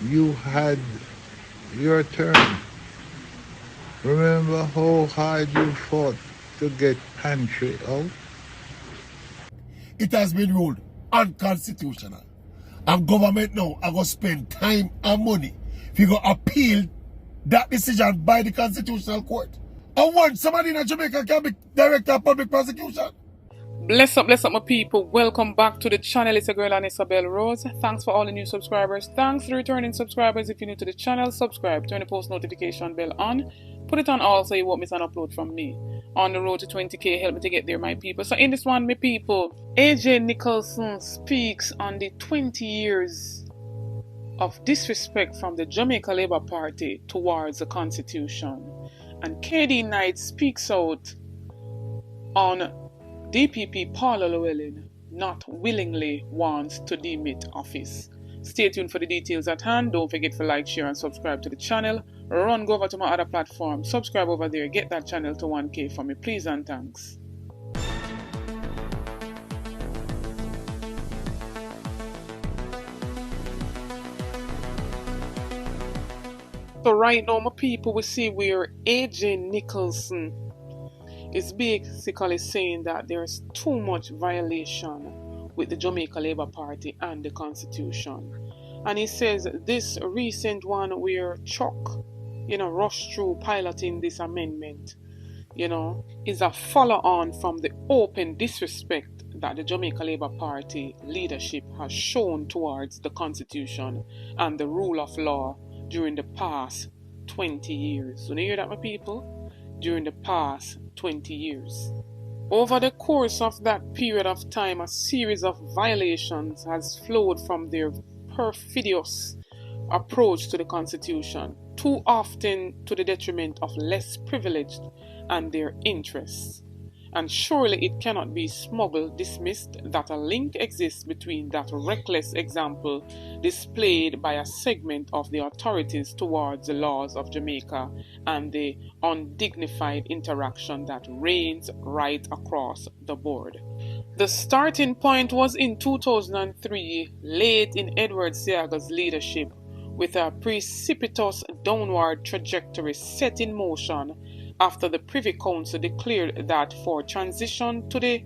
you had your turn. Remember how hard you fought to get pantry out? It has been ruled unconstitutional. And government now are going to spend time and money if you go appeal that decision by the Constitutional Court. And once somebody in Jamaica can be director of public prosecution. Bless up, my people. Welcome back to the channel. It's a girl and Isabel Rose. Thanks for all the new subscribers. Thanks to returning subscribers. If you're new to the channel, subscribe. Turn the post notification bell on. Put it on all so you won't miss an upload from me. On the road to 20k, help me to get there, my people. So in this one, my people, Nicholson speaks on the 20 years of disrespect from the Jamaica Labour Party towards the Constitution. And KD Knight speaks out on DPP Paula Llewelyn not willingly wants to demit office. Stay tuned for the details at hand. Don't forget to like, share and subscribe to the channel. Run go over to my other platform. Subscribe over there. Get that channel to 1k for me, please and thanks. So right now, my people, we see where Nicholson is basically saying that there's too much violation with the Jamaica Labour Party and the Constitution. And he says this recent one where Chuck, rushed through piloting this amendment, is a follow-on from the open disrespect that the Jamaica Labour Party leadership has shown towards the Constitution and the rule of law during the past 20 years. So you hear that, my people? During the past 20 years. Over the course of that period of time, a series of violations has flowed from their perfidious approach to the Constitution, too often to the detriment of less privileged and their interests. And surely it cannot be dismissed that a link exists between that reckless example displayed by a segment of the authorities towards the laws of Jamaica and the undignified interaction that reigns right across the board. The starting point was in 2003, late in Edward Seaga's leadership, with a precipitous downward trajectory set in motion after the Privy Council declared that for transition to the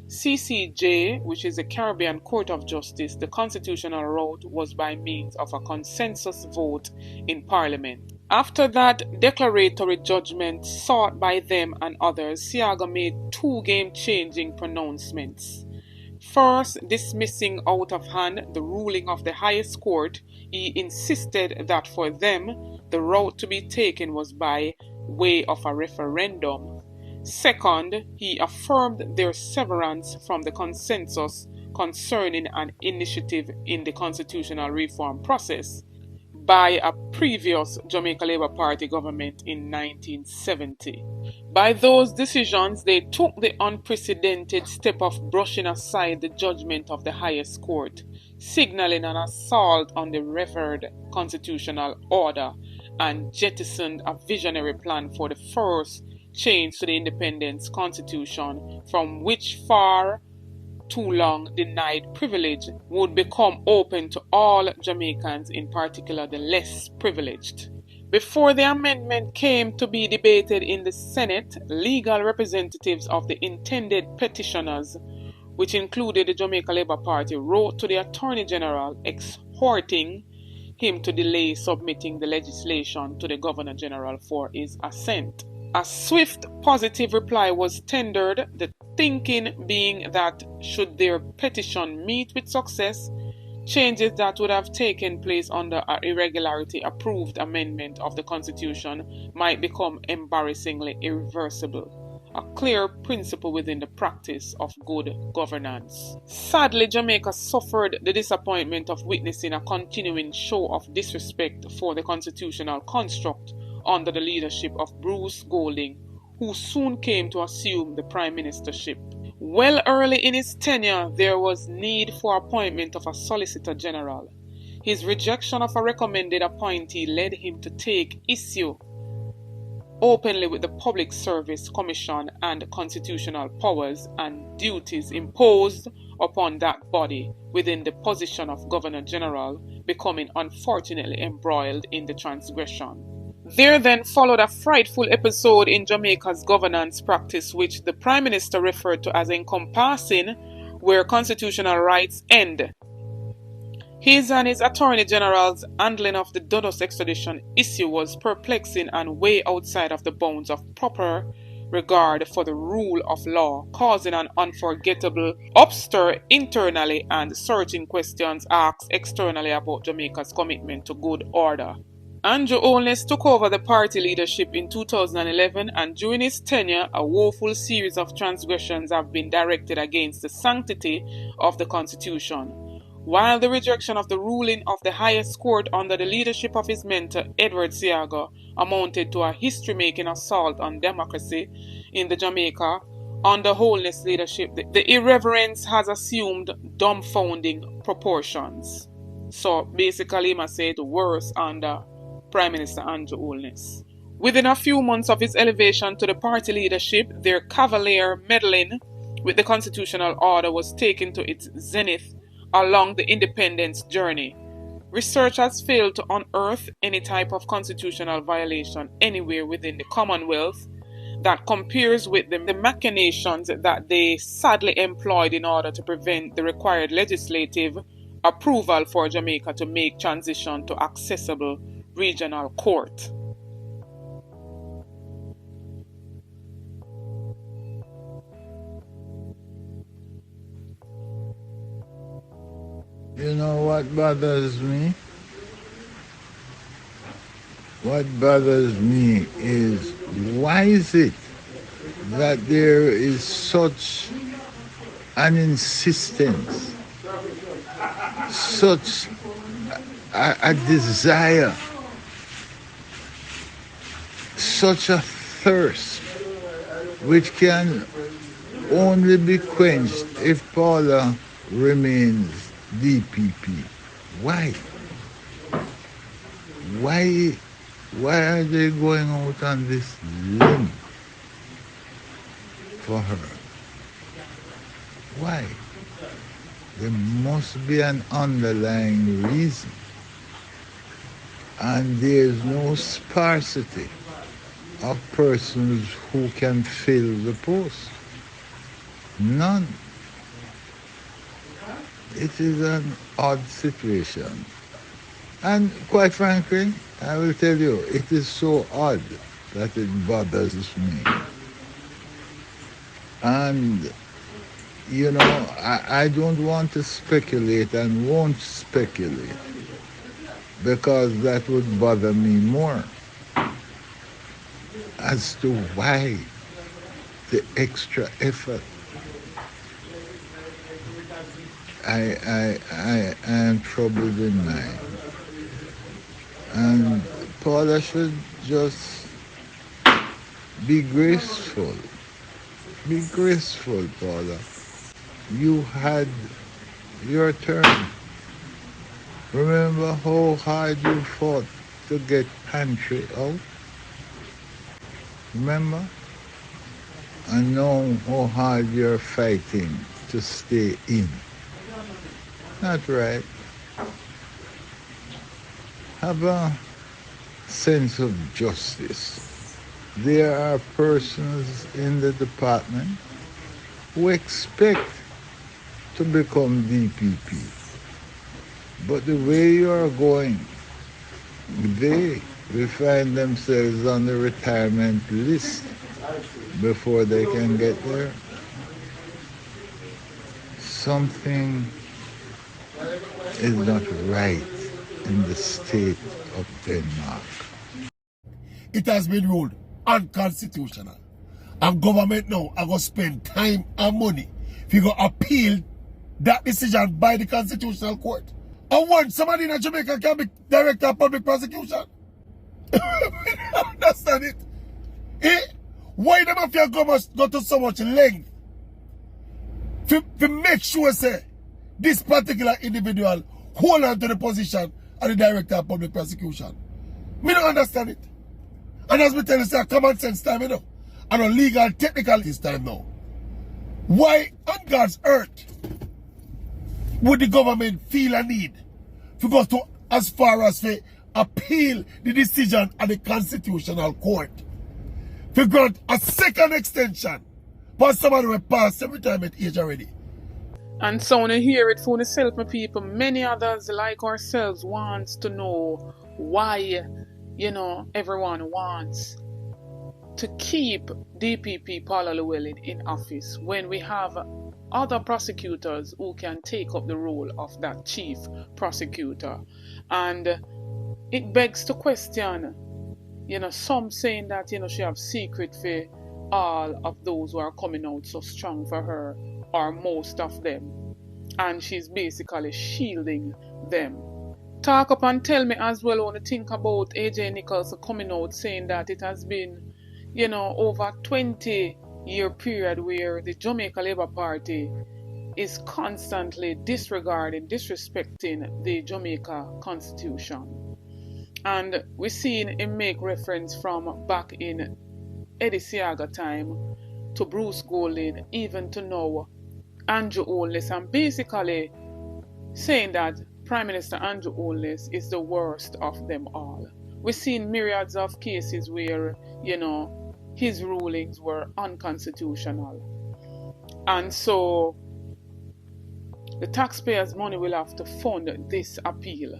CCJ, which is the Caribbean Court of Justice, the constitutional route was by means of a consensus vote in Parliament. After that declaratory judgment sought by them and others, Seaga made two game-changing pronouncements. First, dismissing out of hand the ruling of the highest court, he insisted that for them, the route to be taken was by way of a referendum. Second, he affirmed their severance from the consensus concerning an initiative in the constitutional reform process by a previous Jamaica Labour Party government in 1970. By those decisions, they took the unprecedented step of brushing aside the judgment of the highest court, signaling an assault on the revered constitutional order, and jettisoned a visionary plan for the first change to the independence constitution, from which far too long denied privilege would become open to all Jamaicans, in particular the less privileged. Before the amendment came to be debated in the Senate, legal representatives of the intended petitioners, which included the Jamaica Labour Party, wrote to the Attorney General exhorting him to delay submitting the legislation to the Governor General for his assent. A swift positive reply was tendered, the thinking being that should their petition meet with success, changes that would have taken place under an irregularity approved amendment of the Constitution might become embarrassingly irreversible. A clear principle within the practice of good governance. Sadly, Jamaica suffered the disappointment of witnessing a continuing show of disrespect for the constitutional construct under the leadership of Bruce Golding, who soon came to assume the prime ministership. Well early in his tenure, there was need for appointment of a Solicitor General. His rejection of a recommended appointee led him to take issue openly with the Public Service Commission and constitutional powers and duties imposed upon that body within the position of Governor General, becoming unfortunately embroiled in the transgression. There then followed a frightful episode in Jamaica's governance practice, which the Prime Minister referred to as encompassing, where constitutional rights end. His and his Attorney General's handling of the Dodos extradition issue was perplexing and way outside of the bounds of proper regard for the rule of law, causing an unforgettable upstir internally and searching questions asked externally about Jamaica's commitment to good order. Andrew Holness took over the party leadership in 2011, and during his tenure, a woeful series of transgressions have been directed against the sanctity of the Constitution. While the rejection of the ruling of the highest court under the leadership of his mentor, Edward Seaga, amounted to a history-making assault on democracy in the Jamaica, under Holness' leadership, the irreverence has assumed dumbfounding proportions. So basically, I must say it worse under Prime Minister Andrew Holness. Within a few months of his elevation to the party leadership, their cavalier meddling with the constitutional order was taken to its zenith along the independence journey. Research has failed to unearth any type of constitutional violation anywhere within the Commonwealth that compares with the machinations that they sadly employed in order to prevent the required legislative approval for Jamaica to make transition to accessible regional court. You know what bothers me? What bothers me is, why is it that there is such an insistence, such a desire, such a thirst, which can only be quenched if Paula remains DPP. Why? Why are they going out on this limb for her? Why? There must be an underlying reason. And there's no sparsity of persons who can fill the post. None. It is an odd situation. And quite frankly, I will tell you, it is so odd that it bothers me. And, you know, I don't want to speculate and won't speculate, because that would bother me more as to why the extra effort. I am troubled in mind. And Paula should just be graceful. Be graceful, Paula. You had your turn. Remember how hard you fought to get pantry out? Remember? And now how hard you're fighting to stay in. Not right. Have a sense of justice. There are persons in the department who expect to become DPP. But the way you are going, they will find themselves on the retirement list before they can get there. Something is not right in the state of Denmark. It has been ruled unconstitutional. And government now are going to spend time and money if you go appeal that decision by the Constitutional Court. And once somebody in Jamaica can be director of public prosecution. I don't understand it. Eh? Why the mafia government go to so much length to make sure say this particular individual hold on to the position of the director of public prosecution? Me don't understand it. And as we tell you, say common sense time, you know, and a legal technical this time now. Why on God's earth would the government feel a need to go to as far as to appeal the decision of the Constitutional Court? To grant a second extension for somebody who passed the retirement age already. And so when you hear it for yourself, my people, many others like ourselves wants to know why, everyone wants to keep DPP Paula Llewelyn in office when we have other prosecutors who can take up the role of that chief prosecutor. And it begs to question, some saying that, she have secret for all of those who are coming out so strong for her, or most of them. And she's basically shielding them. Talk up and tell me as well when you think about AJ Nicholson coming out saying that it has been, over 20-year period where the Jamaica Labour Party is constantly disregarding, disrespecting the Jamaica Constitution. And we've seen him make reference from back in Eddie Siaga time to Bruce Golding, even to now Andrew Holness, and basically saying that Prime Minister Andrew Holness is the worst of them all. We've seen myriads of cases where, his rulings were unconstitutional. And so the taxpayers' money will have to fund this appeal.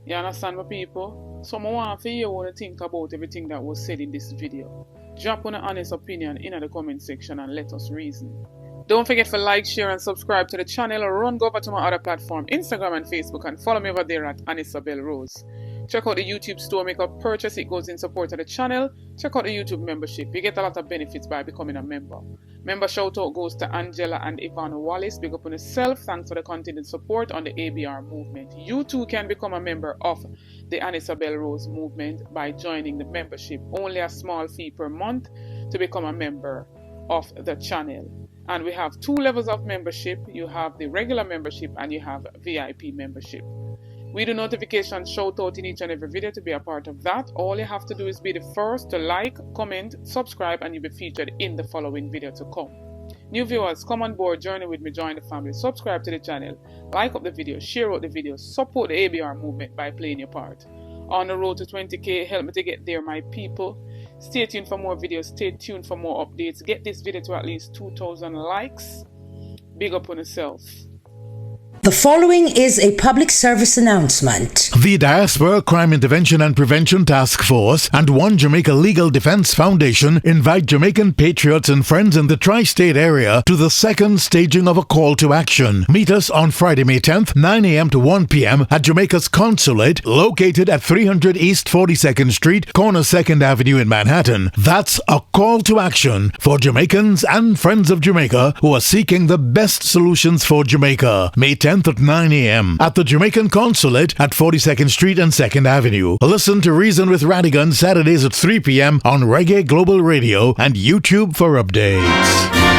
You understand, my people? So I want for you to think about everything that was said in this video. Drop an honest opinion in the comment section and let us reason. Don't forget to like, share and subscribe to the channel, or run over to my other platform, Instagram and Facebook, and follow me over there at Anisabel Rose. Check out the YouTube store, make a purchase, it goes in support of the channel. Check out the YouTube membership, you get a lot of benefits by becoming a member. Member shout out goes to Angela and Ivana Wallace, big up on yourself, thanks for the continued support on the ABR movement. You too can become a member of the Anisabel Rose movement by joining the membership, only a small fee per month to become a member of the channel. And we have 2 levels of membership. You have the regular membership and you have VIP membership. We do notification shout out in each and every video to be a part of that. All you have to do is be the first to like, comment, subscribe, and you'll be featured in the following video to come. New viewers, come on board, journey with me, join the family, subscribe to the channel, like up the video, share out the video, support the ABR movement by playing your part. On the road to 20k, help me to get there, my people. Stay tuned for more videos, stay tuned for more updates. Get this video to at least 2,000 likes. Big up on yourself. The following is a public service announcement. The Diaspora Crime Intervention and Prevention Task Force and One Jamaica Legal Defense Foundation invite Jamaican patriots and friends in the tri-state area to the second staging of a call to action. Meet us on Friday, May 10th, 9 a.m. to 1 p.m. at Jamaica's Consulate, located at 300 East 42nd Street, corner 2nd Avenue in Manhattan. That's a call to action for Jamaicans and friends of Jamaica who are seeking the best solutions for Jamaica. May 10th at 9 a.m. at the Jamaican Consulate at 42nd Street and 2nd Avenue. Listen to Reason with Radigan Saturdays at 3 p.m. on Reggae Global Radio and YouTube for updates.